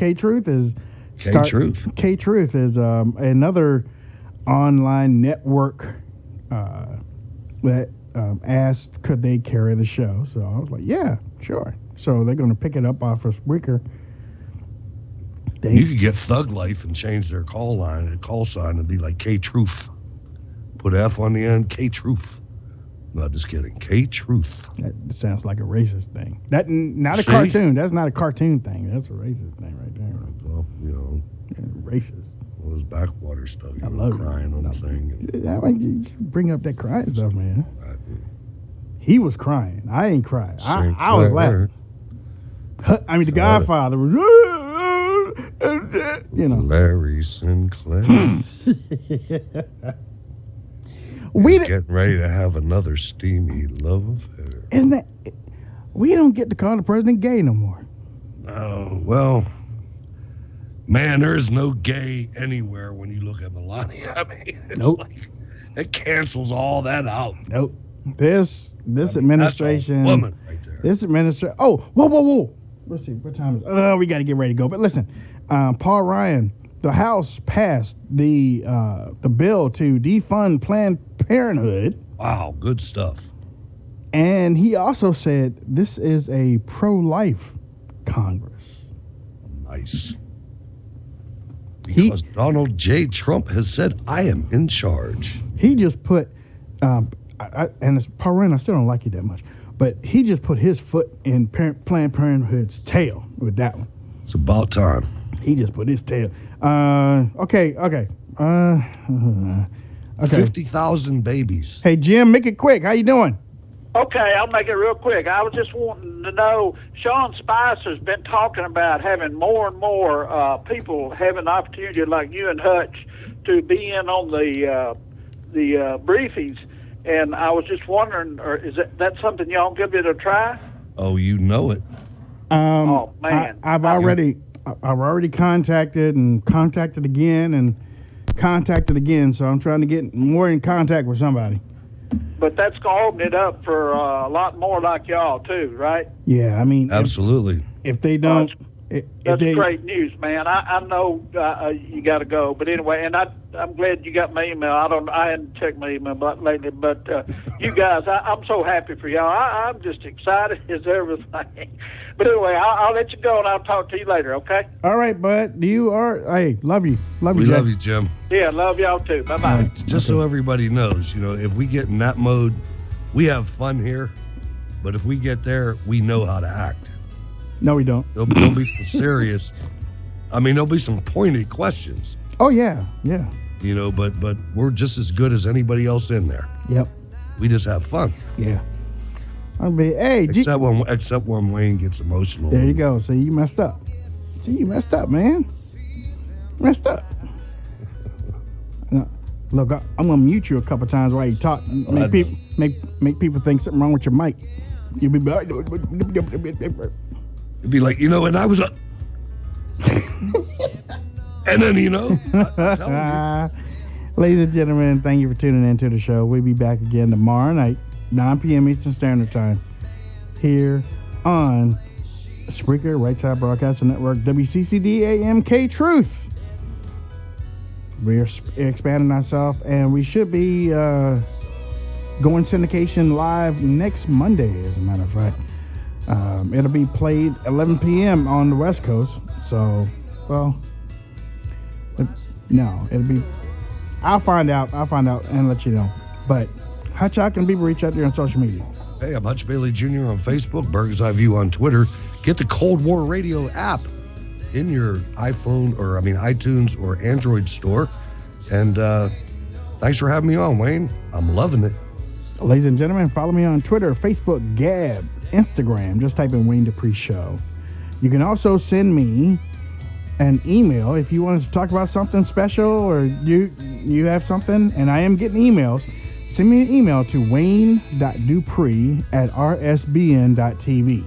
K-Truth is another online network that asked could they carry the show. So I was like, yeah, sure. So they're going to pick it up off of Spreaker. You could get Thug Life and change their call sign and be like K-Truth. Put F on the end, K-Truth. No, just kidding. K-Truth. That sounds like a racist thing. Not a cartoon. That's not a cartoon thing. That's a racist thing right there. Well, gracious. All those backwater stuff. I love it. Crying on the thing. Yeah, like, you bring up that crying stuff, man. He was crying. I ain't crying. I was laughing. I mean, the Godfather was, you know. Larry Sinclair. He's getting ready to have another steamy love affair. Isn't that? We don't get to call the president gay no more. Oh, well, man, there's no gay anywhere when you look at Melania. I mean, it's like, it cancels all that out. Nope. This administration. That's a woman right there. This administration. Oh, whoa. Let's see. What time is it? We got to get ready to go. But listen, Paul Ryan, the House passed the bill to defund Planned Parenthood. Wow, good stuff. And he also said this is a pro-life Congress. Nice. Because Donald J. Trump has said, I am in charge. He just put, and it's Paul Ryan, I still don't like you that much, but he just put his foot in Planned Parenthood's tail with that one. It's about time. He just put his tail. Okay. 50,000 babies. Hey, Jim, make it quick. How you doing? Okay, I'll make it real quick. I was just wanting to know, Sean Spicer's been talking about having more and more people having the opportunity, like you and Hutch, to be in on the briefings. And I was just wondering, or is that something y'all give it a try? Oh, you know it. Oh man, I've already contacted again. So I'm trying to get more in contact with somebody. But that's going to open it up for a lot more like y'all too, right? Yeah, I mean, absolutely. If they don't, that's great news, man. I know you got to go, but anyway, and I'm glad you got my email. I hadn't checked my email lately, but you guys, I'm so happy for y'all. I'm just excited as everything. But anyway, I'll let you go and I'll talk to you later. Okay? All right, bud. Hey, love you. We love you, Jim. Yeah, love y'all too. Bye bye. Just so everybody knows, if we get in that mode, we have fun here. But if we get there, we know how to act. No, we don't. There'll be some serious. There'll be some pointed questions. Oh yeah. But we're just as good as anybody else in there. Yep. We just have fun. Yeah. Except when Wayne gets emotional. There you go. See, you messed up. Man. Messed up. Now, look, I'm gonna mute you a couple times while you talk. Make people think something wrong with your mic. You'll be like, it'd be like, and I was and then Ladies and gentlemen, thank you for tuning into the show. We'll be back again tomorrow night, 9 p.m. Eastern Standard Time, here on Spreaker, Right Side Broadcasting Network, WCCD AM K Truth. We're expanding ourselves, and we should be going syndication live next Monday, as a matter of fact. It'll be played 11 p.m. on the West Coast. So, it'll be. I'll find out and let you know. But how can people reach out there on social media? Hey, I'm Hutch Bailey Jr. on Facebook, Bird's Eye View on Twitter. Get the Cold War Radio app in your iTunes or Android store. And thanks for having me on, Wayne. I'm loving it. Ladies and gentlemen, follow me on Twitter, Facebook, Gab, Instagram. Just type in Wayne Dupree Show. You can also send me an email if you want us to talk about something special, or you have something, and I am getting emails. Send me an email to wayne.dupree@rsbn.tv.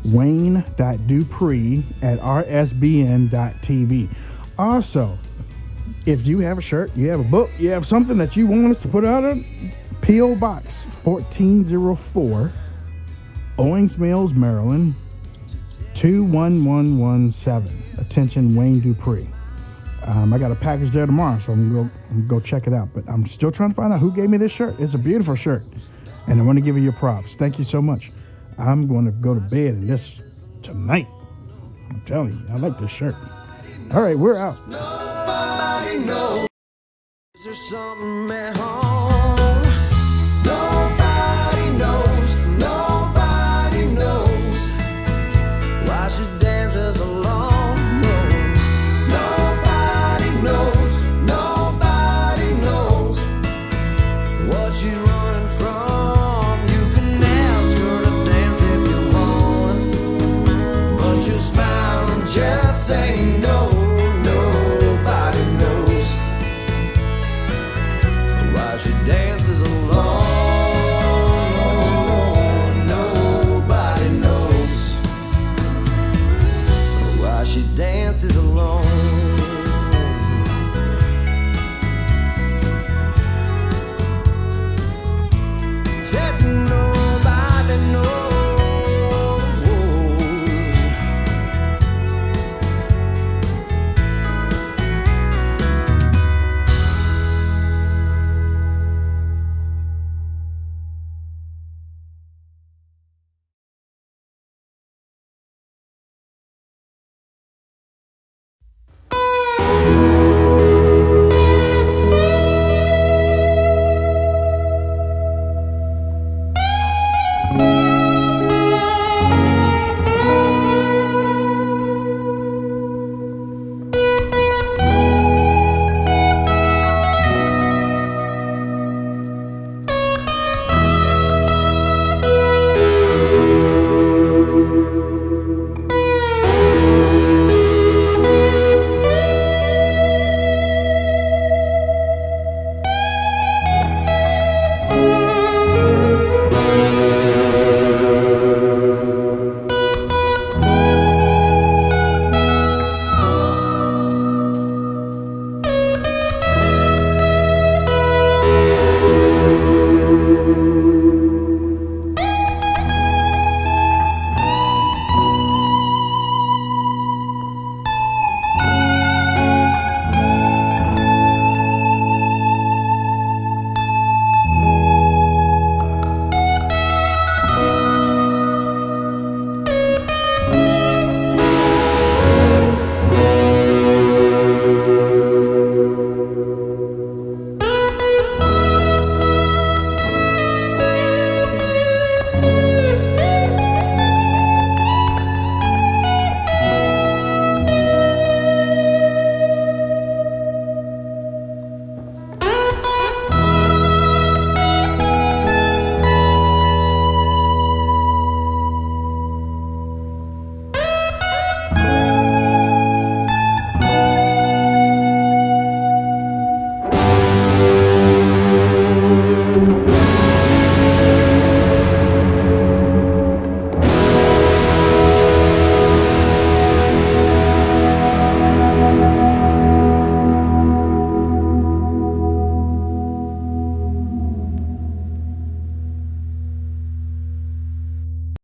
wayne.dupree@rsbn.tv. Also, if you have a shirt, you have a book, you have something that you want us to put out on, P.O. Box 1404, Owings Mills, Maryland, 21117. Attention, Wayne Dupree. I got a package there tomorrow, so I'm gonna go check it out. But I'm still trying to find out who gave me this shirt. It's a beautiful shirt, and I want to give you your props. Thank you so much. I'm going to go to bed in this tonight. I'm telling you, I like this shirt. All right, we're out. Nobody knows. Is there something at home?